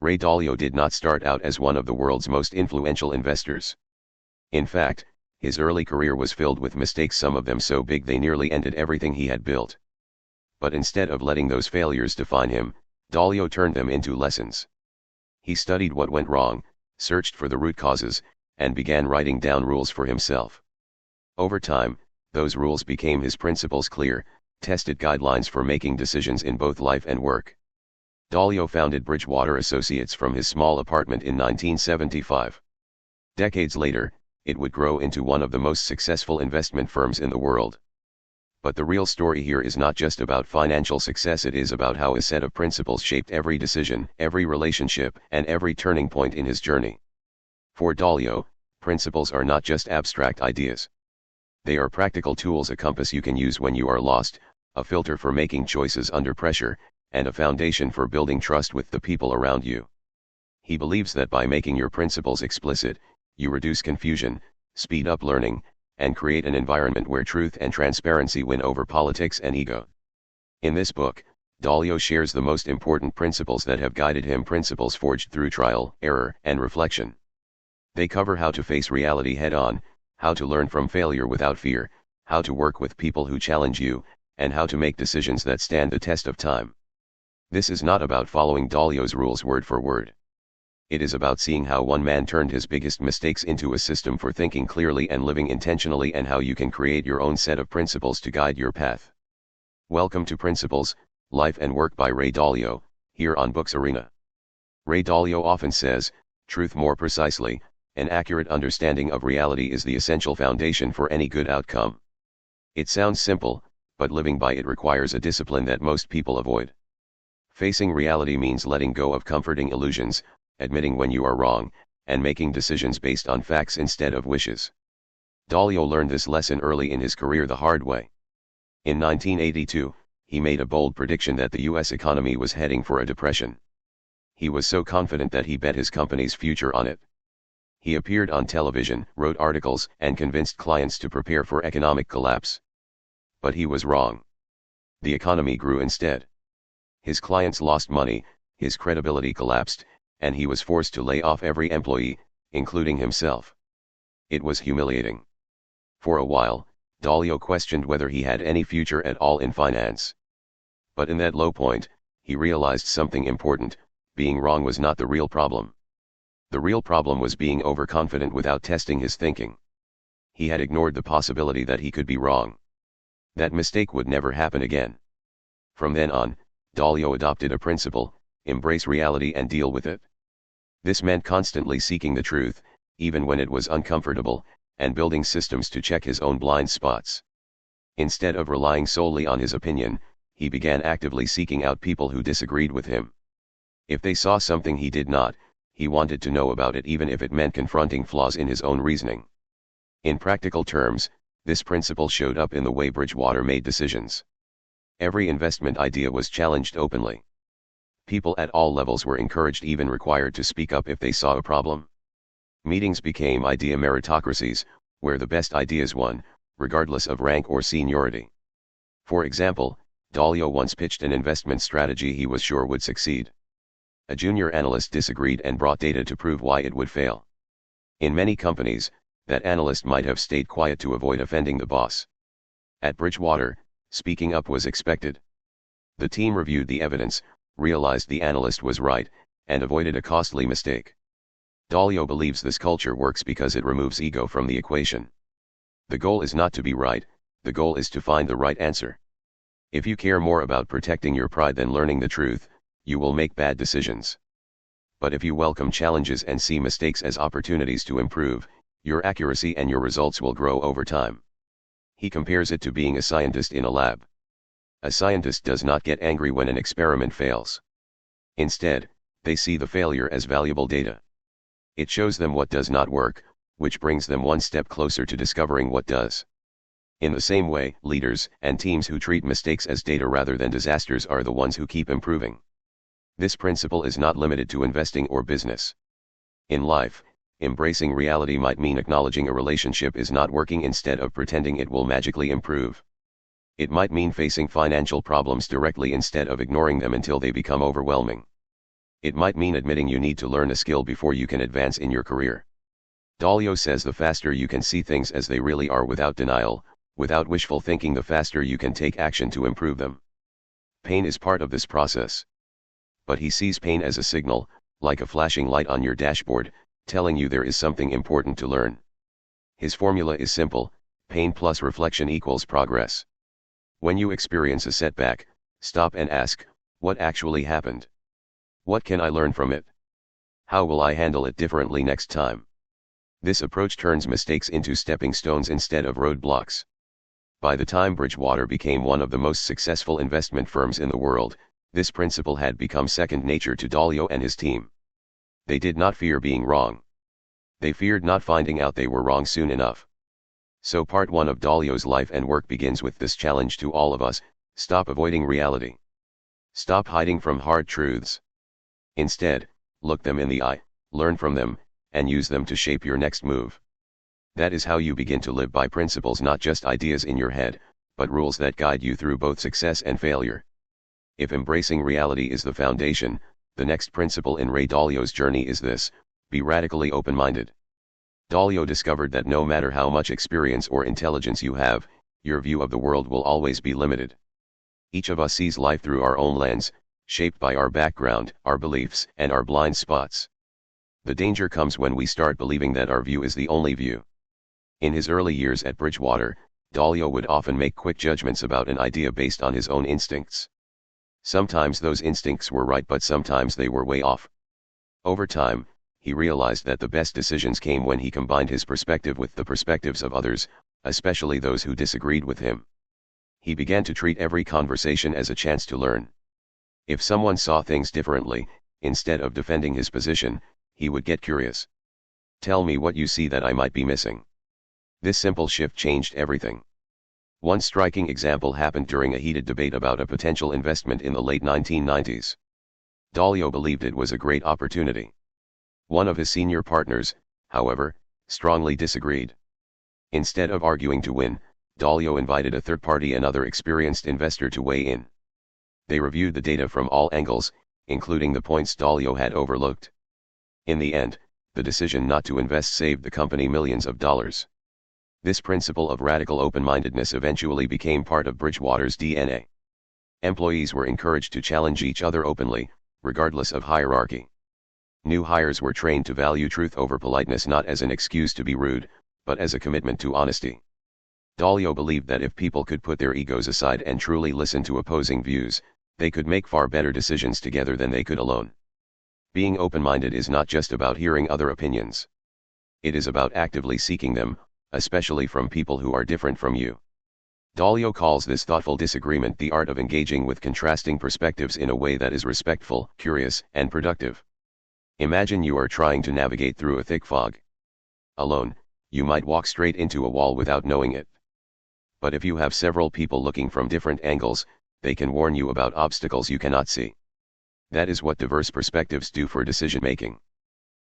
Ray Dalio did not start out as one of the world's most influential investors. In fact, his early career was filled with mistakes, some of them so big they nearly ended everything he had built. But instead of letting those failures define him, Dalio turned them into lessons. He studied what went wrong, searched for the root causes, and began writing down rules for himself. Over time, those rules became his principles, clear, tested guidelines for making decisions in both life and work. Dalio founded Bridgewater Associates from his small apartment in 1975. Decades later, it would grow into one of the most successful investment firms in the world. But the real story here is not just about financial success, it is about how a set of principles shaped every decision, every relationship, and every turning point in his journey. For Dalio, principles are not just abstract ideas. They are practical tools, a compass you can use when you are lost, a filter for making choices under pressure, and a foundation for building trust with the people around you. He believes that by making your principles explicit, you reduce confusion, speed up learning, and create an environment where truth and transparency win over politics and ego. In this book, Dalio shares the most important principles that have guided him, principles forged through trial, error, and reflection. They cover how to face reality head-on, how to learn from failure without fear, how to work with people who challenge you, and how to make decisions that stand the test of time. This is not about following Dalio's rules word for word. It is about seeing how one man turned his biggest mistakes into a system for thinking clearly and living intentionally, and how you can create your own set of principles to guide your path. Welcome to Principles, Life and Work by Ray Dalio, here on Books Arena. Ray Dalio often says, truth more precisely, an accurate understanding of reality is the essential foundation for any good outcome. It sounds simple, but living by it requires a discipline that most people avoid. Facing reality means letting go of comforting illusions, admitting when you are wrong, and making decisions based on facts instead of wishes. Dalio learned this lesson early in his career the hard way. In 1982, he made a bold prediction that the U.S. economy was heading for a depression. He was so confident that he bet his company's future on it. He appeared on television, wrote articles, and convinced clients to prepare for economic collapse. But he was wrong. The economy grew instead. His clients lost money, his credibility collapsed, and he was forced to lay off every employee, including himself. It was humiliating. For a while, Dalio questioned whether he had any future at all in finance. But in that low point, he realized something important: being wrong was not the real problem. The real problem was being overconfident without testing his thinking. He had ignored the possibility that he could be wrong. That mistake would never happen again. From then on, Dalio adopted a principle: embrace reality and deal with it. This meant constantly seeking the truth, even when it was uncomfortable, and building systems to check his own blind spots. Instead of relying solely on his opinion, he began actively seeking out people who disagreed with him. If they saw something he did not, he wanted to know about it, even if it meant confronting flaws in his own reasoning. In practical terms, this principle showed up in the way Bridgewater made decisions. Every investment idea was challenged openly. People at all levels were encouraged, even required, to speak up if they saw a problem. Meetings became idea meritocracies, where the best ideas won, regardless of rank or seniority. For example, Dalio once pitched an investment strategy he was sure would succeed. A junior analyst disagreed and brought data to prove why it would fail. In many companies, that analyst might have stayed quiet to avoid offending the boss. At Bridgewater, speaking up was expected. The team reviewed the evidence, realized the analyst was right, and avoided a costly mistake. Dalio believes this culture works because it removes ego from the equation. The goal is not to be right, the goal is to find the right answer. If you care more about protecting your pride than learning the truth, you will make bad decisions. But if you welcome challenges and see mistakes as opportunities to improve, your accuracy and your results will grow over time. He compares it to being a scientist in a lab. A scientist does not get angry when an experiment fails. Instead, they see the failure as valuable data. It shows them what does not work, which brings them one step closer to discovering what does. In the same way, leaders and teams who treat mistakes as data rather than disasters are the ones who keep improving. This principle is not limited to investing or business. In life, embracing reality might mean acknowledging a relationship is not working instead of pretending it will magically improve. It might mean facing financial problems directly instead of ignoring them until they become overwhelming. It might mean admitting you need to learn a skill before you can advance in your career. Dalio says the faster you can see things as they really are without denial, without wishful thinking, the faster you can take action to improve them. Pain is part of this process. But he sees pain as a signal, like a flashing light on your dashboard, telling you there is something important to learn. His formula is simple: pain plus reflection equals progress. When you experience a setback, stop and ask, what actually happened? What can I learn from it? How will I handle it differently next time? This approach turns mistakes into stepping stones instead of roadblocks. By the time Bridgewater became one of the most successful investment firms in the world, this principle had become second nature to Dalio and his team. They did not fear being wrong. They feared not finding out they were wrong soon enough. So part 1 of Dalio's life and work begins with this challenge to all of us: stop avoiding reality. Stop hiding from hard truths. Instead, look them in the eye, learn from them, and use them to shape your next move. That is how you begin to live by principles, not just ideas in your head, but rules that guide you through both success and failure. If embracing reality is the foundation, the next principle in Ray Dalio's journey is this: be radically open-minded. Dalio discovered that no matter how much experience or intelligence you have, your view of the world will always be limited. Each of us sees life through our own lens, shaped by our background, our beliefs, and our blind spots. The danger comes when we start believing that our view is the only view. In his early years at Bridgewater, Dalio would often make quick judgments about an idea based on his own instincts. Sometimes those instincts were right, but sometimes they were way off. Over time, he realized that the best decisions came when he combined his perspective with the perspectives of others, especially those who disagreed with him. He began to treat every conversation as a chance to learn. If someone saw things differently, instead of defending his position, he would get curious. Tell me what you see that I might be missing. This simple shift changed everything. One striking example happened during a heated debate about a potential investment in the late 1990s. Dalio believed it was a great opportunity. One of his senior partners, however, strongly disagreed. Instead of arguing to win, Dalio invited a third party, another experienced investor, to weigh in. They reviewed the data from all angles, including the points Dalio had overlooked. In the end, the decision not to invest saved the company millions of dollars. This principle of radical open-mindedness eventually became part of Bridgewater's DNA. Employees were encouraged to challenge each other openly, regardless of hierarchy. New hires were trained to value truth over politeness, not as an excuse to be rude, but as a commitment to honesty. Dalio believed that if people could put their egos aside and truly listen to opposing views, they could make far better decisions together than they could alone. Being open-minded is not just about hearing other opinions. It is about actively seeking them, especially from people who are different from you. Dalio calls this thoughtful disagreement the art of engaging with contrasting perspectives in a way that is respectful, curious, and productive. Imagine you are trying to navigate through a thick fog. Alone, you might walk straight into a wall without knowing it. But if you have several people looking from different angles, they can warn you about obstacles you cannot see. That is what diverse perspectives do for decision-making.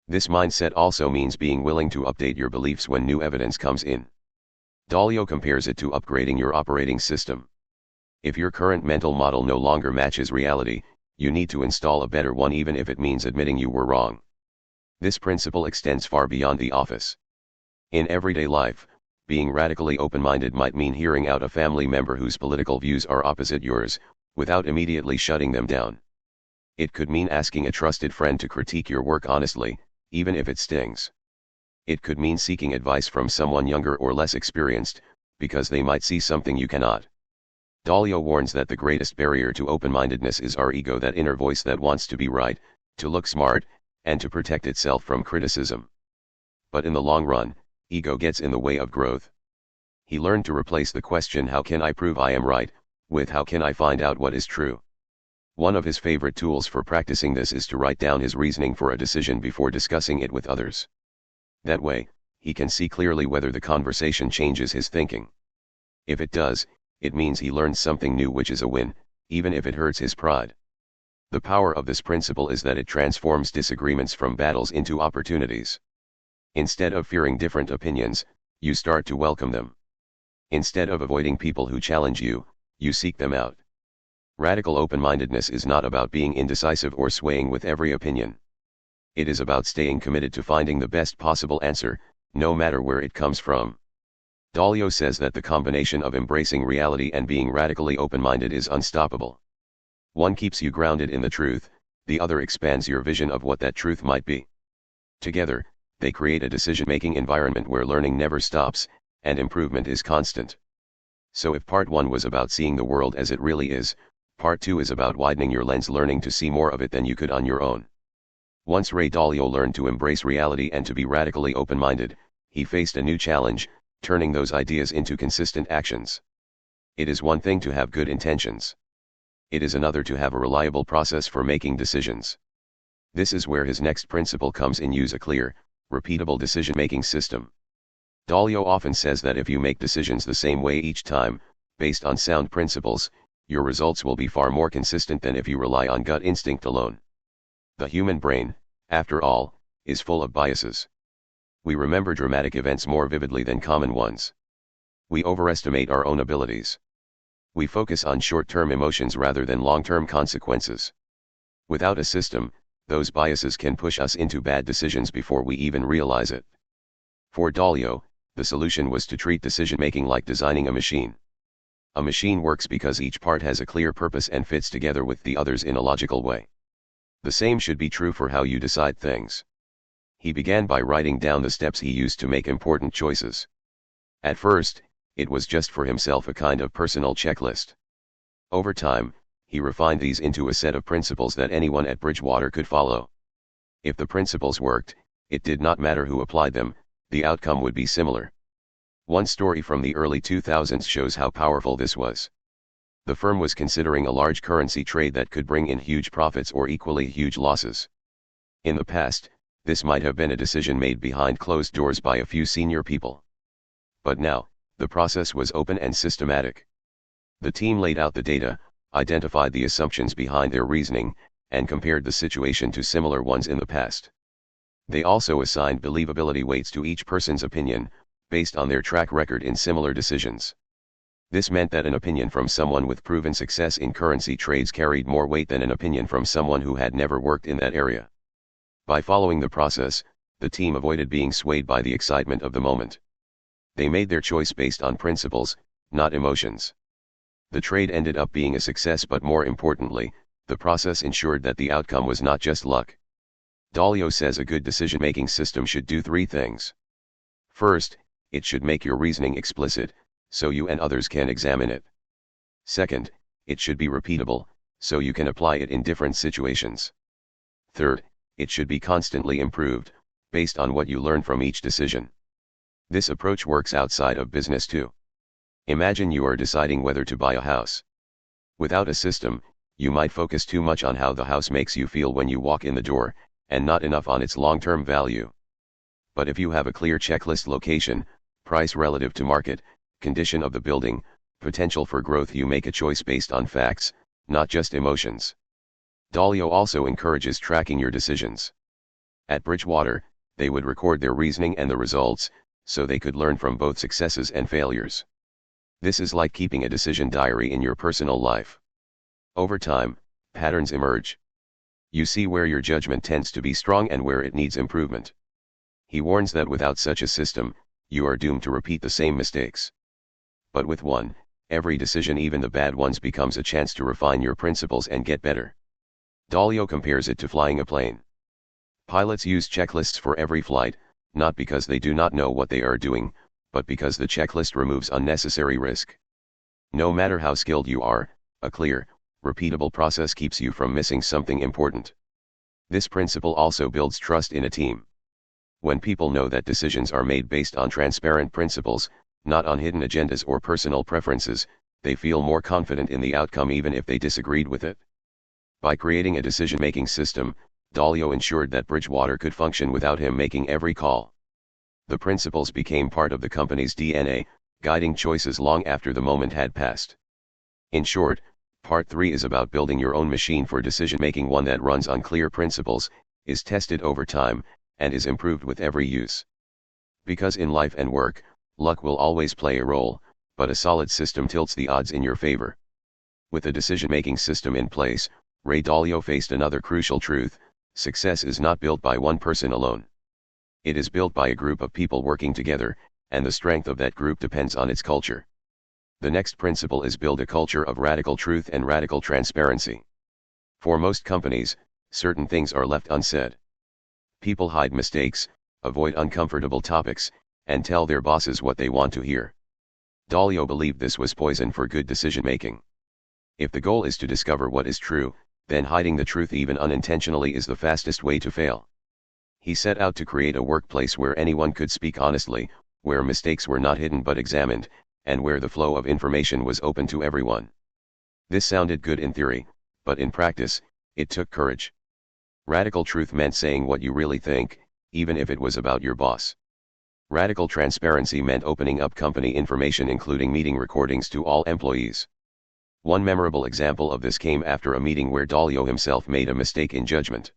This mindset also means being willing to update your beliefs when new evidence comes in. Dalio compares it to upgrading your operating system. If your current mental model no longer matches reality, you need to install a better one, even if it means admitting you were wrong. This principle extends far beyond the office. In everyday life, being radically open-minded might mean hearing out a family member whose political views are opposite yours, without immediately shutting them down. It could mean asking a trusted friend to critique your work honestly, even if it stings. It could mean seeking advice from someone younger or less experienced, because they might see something you cannot. Dalio warns that the greatest barrier to open-mindedness is our ego, that inner voice that wants to be right, to look smart, and to protect itself from criticism. But in the long run, ego gets in the way of growth. He learned to replace the question "how can I prove I am right?" with "how can I find out what is true?" One of his favorite tools for practicing this is to write down his reasoning for a decision before discussing it with others. That way, he can see clearly whether the conversation changes his thinking. If it does, it means he learned something new, which is a win, even if it hurts his pride. The power of this principle is that it transforms disagreements from battles into opportunities. Instead of fearing different opinions, you start to welcome them. Instead of avoiding people who challenge you, you seek them out. Radical open-mindedness is not about being indecisive or swaying with every opinion. It is about staying committed to finding the best possible answer, no matter where it comes from. Dalio says that the combination of embracing reality and being radically open-minded is unstoppable. One keeps you grounded in the truth, the other expands your vision of what that truth might be. Together, they create a decision-making environment where learning never stops, and improvement is constant. So if part 1 was about seeing the world as it really is, part 2 is about widening your lens, learning to see more of it than you could on your own. Once Ray Dalio learned to embrace reality and to be radically open-minded, he faced a new challenge, turning those ideas into consistent actions. It is one thing to have good intentions. It is another to have a reliable process for making decisions. This is where his next principle comes in: use a clear, repeatable decision-making system. Dalio often says that if you make decisions the same way each time, based on sound principles, your results will be far more consistent than if you rely on gut instinct alone. The human brain, after all, is full of biases. We remember dramatic events more vividly than common ones. We overestimate our own abilities. We focus on short-term emotions rather than long-term consequences. Without a system, those biases can push us into bad decisions before we even realize it. For Dalio, the solution was to treat decision-making like designing a machine. A machine works because each part has a clear purpose and fits together with the others in a logical way. The same should be true for how you decide things. He began by writing down the steps he used to make important choices. At first, it was just for himself, a kind of personal checklist. Over time, he refined these into a set of principles that anyone at Bridgewater could follow. If the principles worked, it did not matter who applied them, the outcome would be similar. One story from the early 2000s shows how powerful this was. The firm was considering a large currency trade that could bring in huge profits or equally huge losses. In the past, this might have been a decision made behind closed doors by a few senior people. But now, the process was open and systematic. The team laid out the data, identified the assumptions behind their reasoning, and compared the situation to similar ones in the past. They also assigned believability weights to each person's opinion, based on their track record in similar decisions. This meant that an opinion from someone with proven success in currency trades carried more weight than an opinion from someone who had never worked in that area. By following the process, the team avoided being swayed by the excitement of the moment. They made their choice based on principles, not emotions. The trade ended up being a success, but more importantly, the process ensured that the outcome was not just luck. Dalio says a good decision-making system should do 3 things. First, it should make your reasoning explicit, so you and others can examine it. Second, it should be repeatable, so you can apply it in different situations. Third, it should be constantly improved, based on what you learn from each decision. This approach works outside of business too. Imagine you are deciding whether to buy a house. Without a system, you might focus too much on how the house makes you feel when you walk in the door, and not enough on its long-term value. But if you have a clear checklist: location, price relative to market, condition of the building, potential for growth, you make a choice based on facts, not just emotions. Dalio also encourages tracking your decisions. At Bridgewater, they would record their reasoning and the results, so they could learn from both successes and failures. This is like keeping a decision diary in your personal life. Over time, patterns emerge. You see where your judgment tends to be strong and where it needs improvement. He warns that without such a system, you are doomed to repeat the same mistakes. But with one, every decision, even the bad ones, becomes a chance to refine your principles and get better. Dalio compares it to flying a plane. Pilots use checklists for every flight, not because they do not know what they are doing, but because the checklist removes unnecessary risk. No matter how skilled you are, a clear, repeatable process keeps you from missing something important. This principle also builds trust in a team. When people know that decisions are made based on transparent principles, not on hidden agendas or personal preferences, they feel more confident in the outcome even if they disagreed with it. By creating a decision-making system, Dalio ensured that Bridgewater could function without him making every call. The principles became part of the company's DNA, guiding choices long after the moment had passed. In short, Part 3 is about building your own machine for decision-making, one that runs on clear principles, is tested over time, and is improved with every use. Because in life and work, luck will always play a role, but a solid system tilts the odds in your favor. With a decision-making system in place, Ray Dalio faced another crucial truth: success is not built by one person alone. It is built by a group of people working together, and the strength of that group depends on its culture. The next principle is build a culture of radical truth and radical transparency. For most companies, certain things are left unsaid. People hide mistakes, avoid uncomfortable topics, and tell their bosses what they want to hear. Dalio believed this was poison for good decision-making. If the goal is to discover what is true, then hiding the truth even unintentionally is the fastest way to fail. He set out to create a workplace where anyone could speak honestly, where mistakes were not hidden but examined, and where the flow of information was open to everyone. This sounded good in theory, but in practice, it took courage. Radical truth meant saying what you really think, even if it was about your boss. Radical transparency meant opening up company information including meeting recordings to all employees. One memorable example of this came after a meeting where Dalio himself made a mistake in judgment.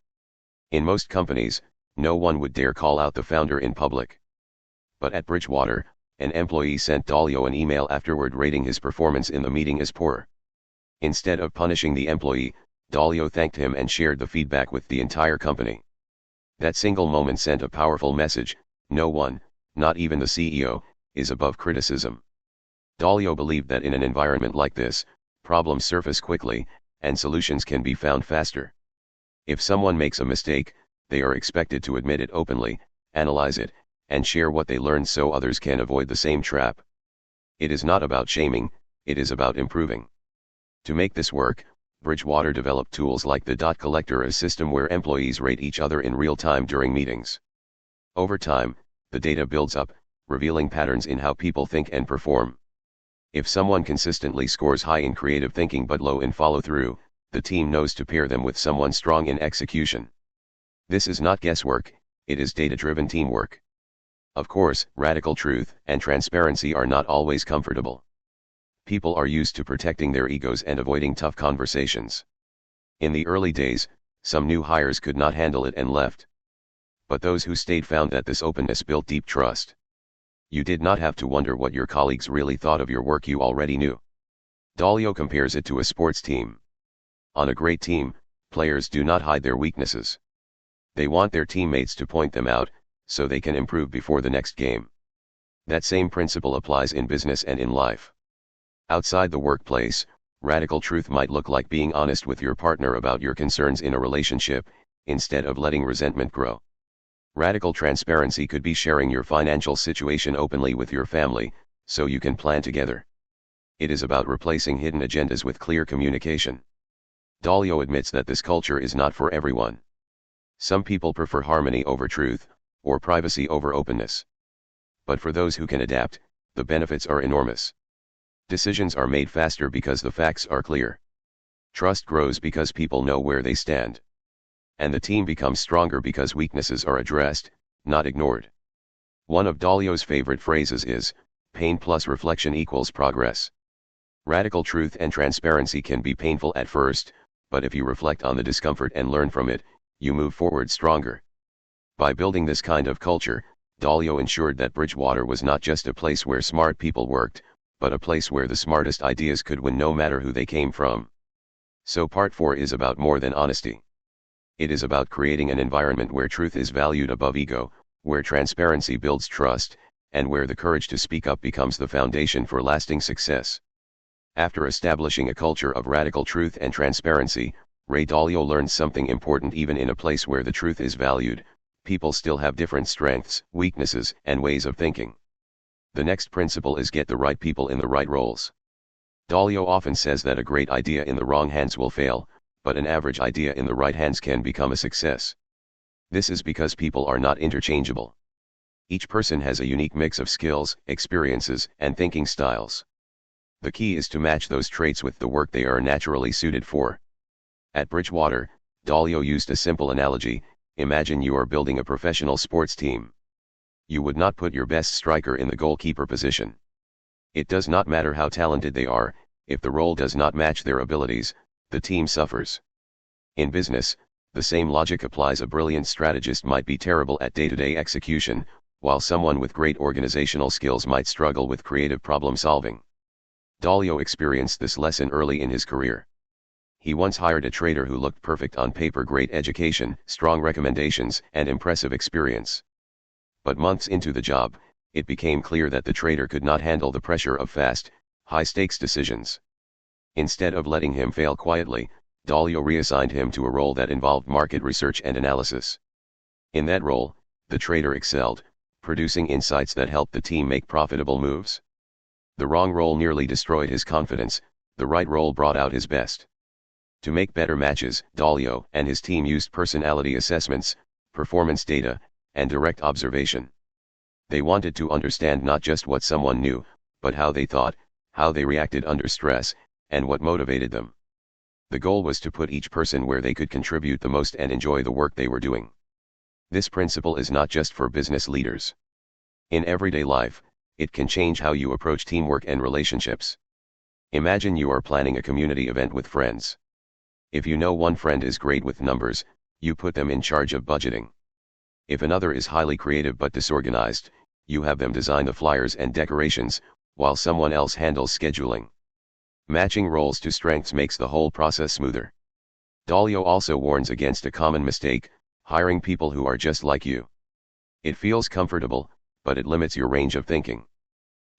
In most companies, no one would dare call out the founder in public. But at Bridgewater, an employee sent Dalio an email afterward rating his performance in the meeting as poor. Instead of punishing the employee, Dalio thanked him and shared the feedback with the entire company. That single moment sent a powerful message: no one, not even the CEO, is above criticism. Dalio believed that in an environment like this, problems surface quickly, and solutions can be found faster. If someone makes a mistake, they are expected to admit it openly, analyze it, and share what they learned so others can avoid the same trap. It is not about shaming, it is about improving. To make this work, Bridgewater developed tools like the Dot Collector, a system where employees rate each other in real time during meetings. Over time, the data builds up, revealing patterns in how people think and perform. If someone consistently scores high in creative thinking but low in follow-through, the team knows to pair them with someone strong in execution. This is not guesswork, it is data-driven teamwork. Of course, radical truth and transparency are not always comfortable. People are used to protecting their egos and avoiding tough conversations. In the early days, some new hires could not handle it and left. But those who stayed found that this openness built deep trust. You did not have to wonder what your colleagues really thought of your work, you already knew. Dalio compares it to a sports team. On a great team, players do not hide their weaknesses. They want their teammates to point them out, so they can improve before the next game. That same principle applies in business and in life. Outside the workplace, radical truth might look like being honest with your partner about your concerns in a relationship, instead of letting resentment grow. Radical transparency could be sharing your financial situation openly with your family, so you can plan together. It is about replacing hidden agendas with clear communication. Dalio admits that this culture is not for everyone. Some people prefer harmony over truth, or privacy over openness. But for those who can adapt, the benefits are enormous. Decisions are made faster because the facts are clear. Trust grows because people know where they stand. And the team becomes stronger because weaknesses are addressed, not ignored. One of Dalio's favorite phrases is, pain plus reflection equals progress. Radical truth and transparency can be painful at first, but if you reflect on the discomfort and learn from it, you move forward stronger. By building this kind of culture, Dalio ensured that Bridgewater was not just a place where smart people worked, but a place where the smartest ideas could win no matter who they came from. So part 4 is about more than honesty. It is about creating an environment where truth is valued above ego, where transparency builds trust, and where the courage to speak up becomes the foundation for lasting success. After establishing a culture of radical truth and transparency, Ray Dalio learned something important: even in a place where the truth is valued, people still have different strengths, weaknesses, and ways of thinking. The next principle is get the right people in the right roles. Dalio often says that a great idea in the wrong hands will fail, but an average idea in the right hands can become a success. This is because people are not interchangeable. Each person has a unique mix of skills, experiences, and thinking styles. The key is to match those traits with the work they are naturally suited for. At Bridgewater, Dalio used a simple analogy: imagine you are building a professional sports team. You would not put your best striker in the goalkeeper position. It does not matter how talented they are, if the role does not match their abilities, the team suffers. In business, the same logic applies. A brilliant strategist might be terrible at day-to-day execution, while someone with great organizational skills might struggle with creative problem solving. Dalio experienced this lesson early in his career. He once hired a trader who looked perfect on paper: great education, strong recommendations, and impressive experience. But months into the job, it became clear that the trader could not handle the pressure of fast, high-stakes decisions. Instead of letting him fail quietly, Dalio reassigned him to a role that involved market research and analysis. In that role, the trader excelled, producing insights that helped the team make profitable moves. The wrong role nearly destroyed his confidence, the right role brought out his best. To make better matches, Dalio and his team used personality assessments, performance data, and direct observation. They wanted to understand not just what someone knew, but how they thought, how they reacted under stress, and what motivated them. The goal was to put each person where they could contribute the most and enjoy the work they were doing. This principle is not just for business leaders. In everyday life, it can change how you approach teamwork and relationships. Imagine you are planning a community event with friends. If you know one friend is great with numbers, you put them in charge of budgeting. If another is highly creative but disorganized, you have them design the flyers and decorations, while someone else handles scheduling. Matching roles to strengths makes the whole process smoother. Dalio also warns against a common mistake: hiring people who are just like you. It feels comfortable, but it limits your range of thinking.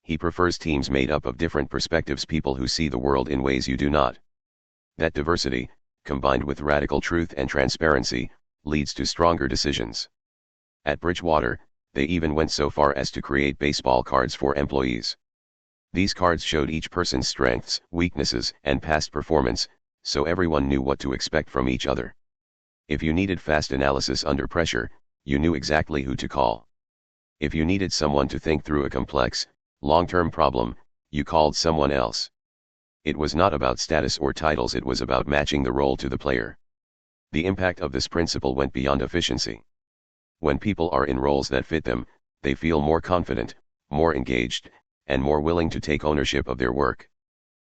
He prefers teams made up of different perspectives, people who see the world in ways you do not. That diversity, combined with radical truth and transparency, leads to stronger decisions. At Bridgewater, they even went so far as to create baseball cards for employees. These cards showed each person's strengths, weaknesses, and past performance, so everyone knew what to expect from each other. If you needed fast analysis under pressure, you knew exactly who to call. If you needed someone to think through a complex, long-term problem, you called someone else. It was not about status or titles, it was about matching the role to the player. The impact of this principle went beyond efficiency. When people are in roles that fit them, they feel more confident, more engaged, and more willing to take ownership of their work.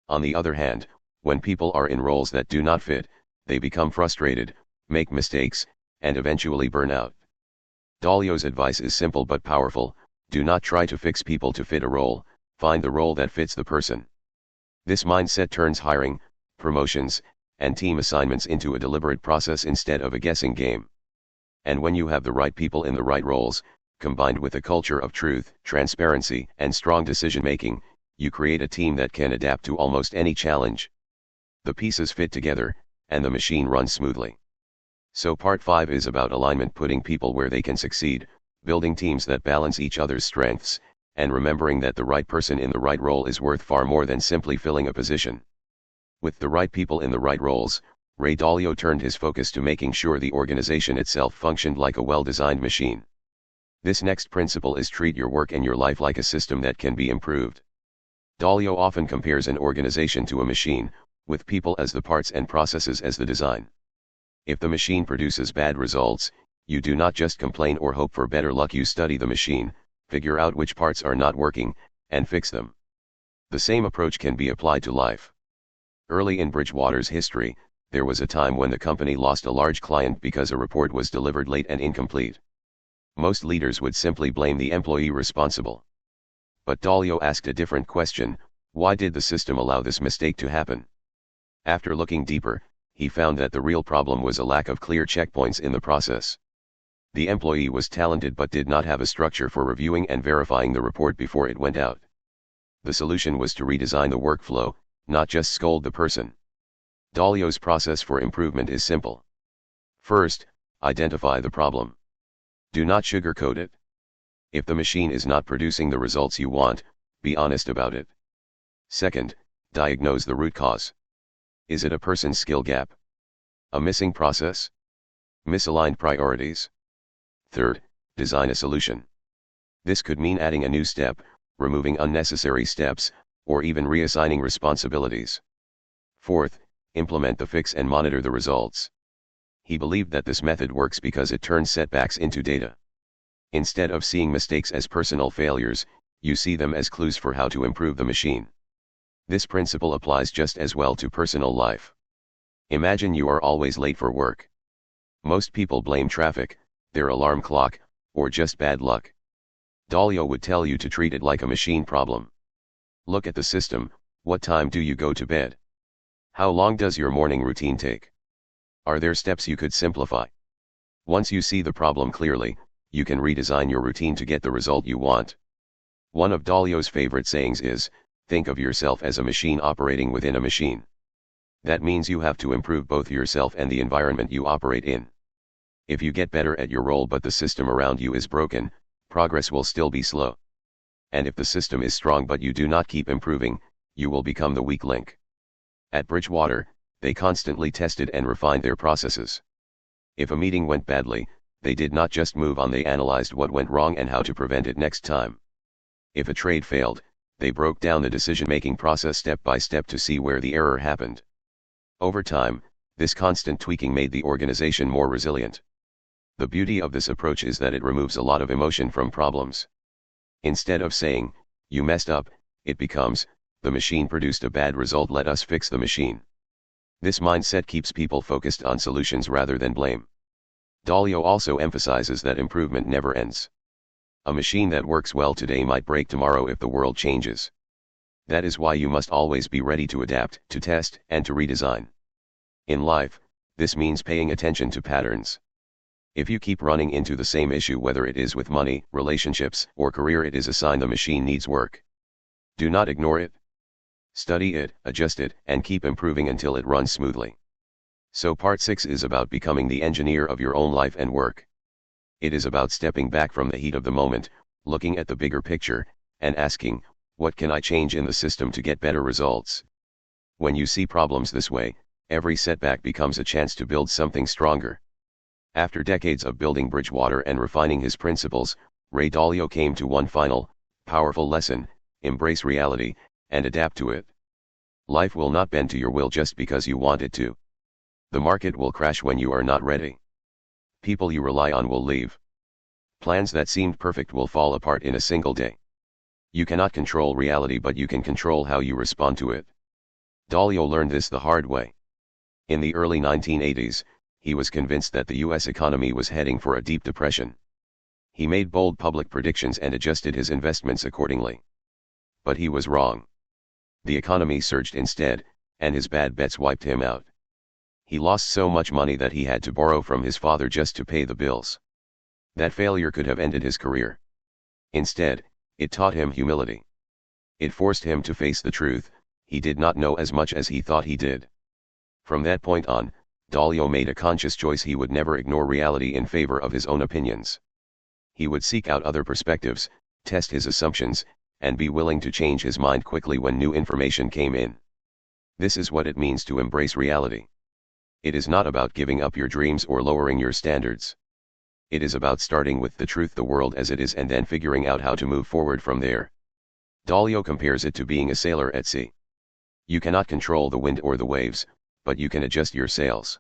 On the other hand, when people are in roles that do not fit, they become frustrated, make mistakes, and eventually burn out. Dalio's advice is simple but powerful: do not try to fix people to fit a role, find the role that fits the person. This mindset turns hiring, promotions, and team assignments into a deliberate process instead of a guessing game. And when you have the right people in the right roles, combined with a culture of truth, transparency, and strong decision-making, you create a team that can adapt to almost any challenge. The pieces fit together, and the machine runs smoothly. So part 5 is about alignment: putting people where they can succeed, building teams that balance each other's strengths, and remembering that the right person in the right role is worth far more than simply filling a position. With the right people in the right roles, Ray Dalio turned his focus to making sure the organization itself functioned like a well-designed machine. This next principle is: treat your work and your life like a system that can be improved. Dalio often compares an organization to a machine, with people as the parts and processes as the design. If the machine produces bad results, you do not just complain or hope for better luck, you study the machine, figure out which parts are not working, and fix them. The same approach can be applied to life. Early in Bridgewater's history, there was a time when the company lost a large client because a report was delivered late and incomplete. Most leaders would simply blame the employee responsible. But Dalio asked a different question: why did the system allow this mistake to happen? After looking deeper, he found that the real problem was a lack of clear checkpoints in the process. The employee was talented but did not have a structure for reviewing and verifying the report before it went out. The solution was to redesign the workflow, not just scold the person. Dalio's process for improvement is simple. First, identify the problem. Do not sugarcoat it. If the machine is not producing the results you want, be honest about it. Second, diagnose the root cause. Is it a person's skill gap? A missing process? Misaligned priorities? Third, design a solution. This could mean adding a new step, removing unnecessary steps, or even reassigning responsibilities. Fourth, implement the fix and monitor the results. He believed that this method works because it turns setbacks into data. Instead of seeing mistakes as personal failures, you see them as clues for how to improve the machine. This principle applies just as well to personal life. Imagine you are always late for work. Most people blame traffic, their alarm clock, or just bad luck. Dalio would tell you to treat it like a machine problem. Look at the system: What time do you go to bed? How long does your morning routine take? Are there steps you could simplify? Once you see the problem clearly, you can redesign your routine to get the result you want. One of Dalio's favorite sayings is, think of yourself as a machine operating within a machine. That means you have to improve both yourself and the environment you operate in. If you get better at your role but the system around you is broken, progress will still be slow. And if the system is strong but you do not keep improving, you will become the weak link. At Bridgewater, they constantly tested and refined their processes. If a meeting went badly, they did not just move on, they analyzed what went wrong and how to prevent it next time. If a trade failed, they broke down the decision-making process step by step to see where the error happened. Over time, this constant tweaking made the organization more resilient. The beauty of this approach is that it removes a lot of emotion from problems. Instead of saying, you messed up, it becomes, the machine produced a bad result, let us fix the machine. This mindset keeps people focused on solutions rather than blame. Dalio also emphasizes that improvement never ends. A machine that works well today might break tomorrow if the world changes. That is why you must always be ready to adapt, to test, and to redesign. In life, this means paying attention to patterns. If you keep running into the same issue, whether it is with money, relationships, or career, it is a sign the machine needs work. Do not ignore it. Study it, adjust it, and keep improving until it runs smoothly. So part 6 is about becoming the engineer of your own life and work. It is about stepping back from the heat of the moment, looking at the bigger picture, and asking, what can I change in the system to get better results? When you see problems this way, every setback becomes a chance to build something stronger. After decades of building Bridgewater and refining his principles, Ray Dalio came to one final, powerful lesson: embrace reality, and adapt to it. Life will not bend to your will just because you want it to. The market will crash when you are not ready. People you rely on will leave. Plans that seemed perfect will fall apart in a single day. You cannot control reality, but you can control how you respond to it. Dalio learned this the hard way. In the early 1980s, he was convinced that the US economy was heading for a deep depression. He made bold public predictions and adjusted his investments accordingly. But he was wrong. The economy surged instead, and his bad bets wiped him out. He lost so much money that he had to borrow from his father just to pay the bills. That failure could have ended his career. Instead, it taught him humility. It forced him to face the truth: he did not know as much as he thought he did. From that point on, Dalio made a conscious choice: he would never ignore reality in favor of his own opinions. He would seek out other perspectives, test his assumptions, and be willing to change his mind quickly when new information came in. This is what it means to embrace reality. It is not about giving up your dreams or lowering your standards. It is about starting with the truth, the world as it is, and then figuring out how to move forward from there. Dalio compares it to being a sailor at sea. You cannot control the wind or the waves, but you can adjust your sails.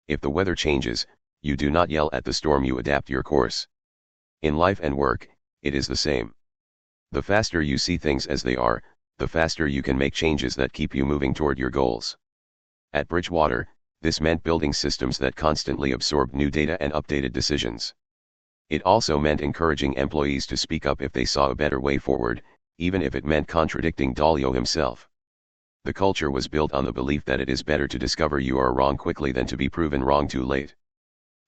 If the weather changes, you do not yell at the storm, you adapt your course. In life and work, it is the same. The faster you see things as they are, the faster you can make changes that keep you moving toward your goals. At Bridgewater, this meant building systems that constantly absorbed new data and updated decisions. It also meant encouraging employees to speak up if they saw a better way forward, even if it meant contradicting Dalio himself. The culture was built on the belief that it is better to discover you are wrong quickly than to be proven wrong too late.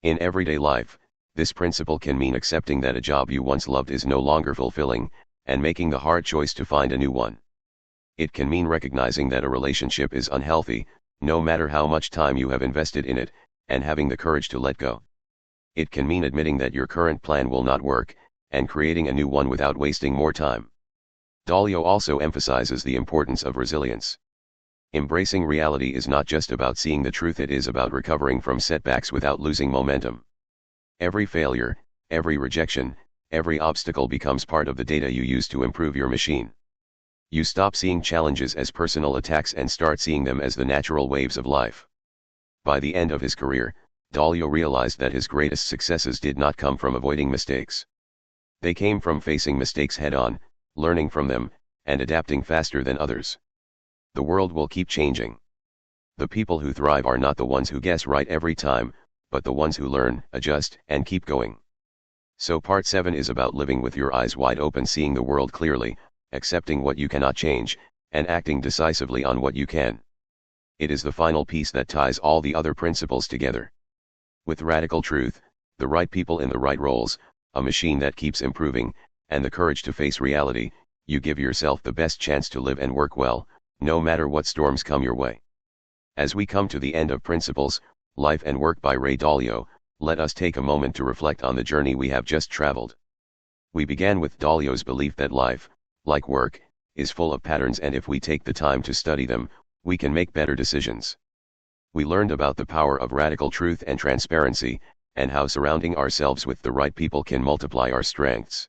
In everyday life, this principle can mean accepting that a job you once loved is no longer fulfilling, and making the hard choice to find a new one. It can mean recognizing that a relationship is unhealthy, no matter how much time you have invested in it, and having the courage to let go. It can mean admitting that your current plan will not work, and creating a new one without wasting more time. Dalio also emphasizes the importance of resilience. Embracing reality is not just about seeing the truth, it is about recovering from setbacks without losing momentum. Every failure, every rejection, every obstacle becomes part of the data you use to improve your machine. You stop seeing challenges as personal attacks and start seeing them as the natural waves of life. By the end of his career, Dalio realized that his greatest successes did not come from avoiding mistakes. They came from facing mistakes head-on, learning from them, and adapting faster than others. The world will keep changing. The people who thrive are not the ones who guess right every time, but the ones who learn, adjust, and keep going. So part 7 is about living with your eyes wide open, seeing the world clearly, accepting what you cannot change, and acting decisively on what you can. It is the final piece that ties all the other principles together. With radical truth, the right people in the right roles, a machine that keeps improving, and the courage to face reality, you give yourself the best chance to live and work well, no matter what storms come your way. As we come to the end of Principles, Life and Work by Ray Dalio, let us take a moment to reflect on the journey we have just traveled. We began with Dalio's belief that life, like work, is full of patterns, and if we take the time to study them, we can make better decisions. We learned about the power of radical truth and transparency, and how surrounding ourselves with the right people can multiply our strengths.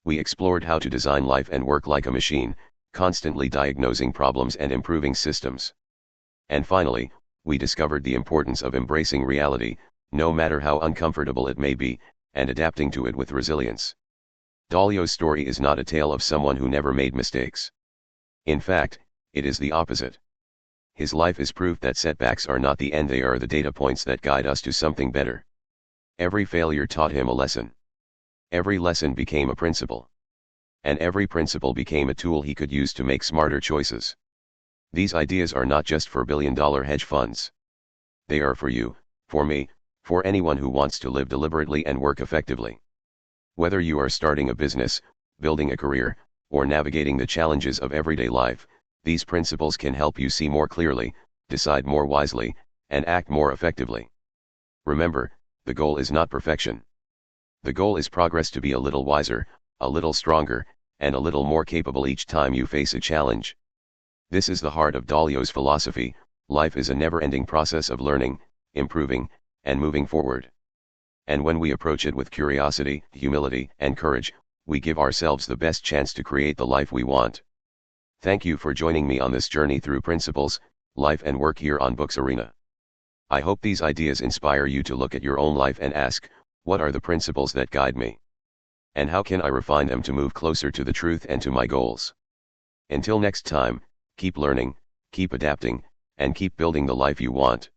We explored how to design life and work like a machine, constantly diagnosing problems and improving systems. And finally, we discovered the importance of embracing reality, no matter how uncomfortable it may be, and adapting to it with resilience. Dalio's story is not a tale of someone who never made mistakes. In fact, it is the opposite. His life is proof that setbacks are not the end, they are the data points that guide us to something better. Every failure taught him a lesson. Every lesson became a principle. And every principle became a tool he could use to make smarter choices. These ideas are not just for billion-dollar hedge funds. They are for you, for me, for anyone who wants to live deliberately and work effectively. Whether you are starting a business, building a career, or navigating the challenges of everyday life, these principles can help you see more clearly, decide more wisely, and act more effectively. Remember, the goal is not perfection. The goal is progress, to be a little wiser, a little stronger, and a little more capable each time you face a challenge. This is the heart of Dalio's philosophy: life is a never-ending process of learning, improving, and moving forward. And when we approach it with curiosity, humility, and courage, we give ourselves the best chance to create the life we want. Thank you for joining me on this journey through Principles, Life and Work here on Books Arena. I hope these ideas inspire you to look at your own life and ask, what are the principles that guide me? And how can I refine them to move closer to the truth and to my goals? Until next time, keep learning, keep adapting, and keep building the life you want.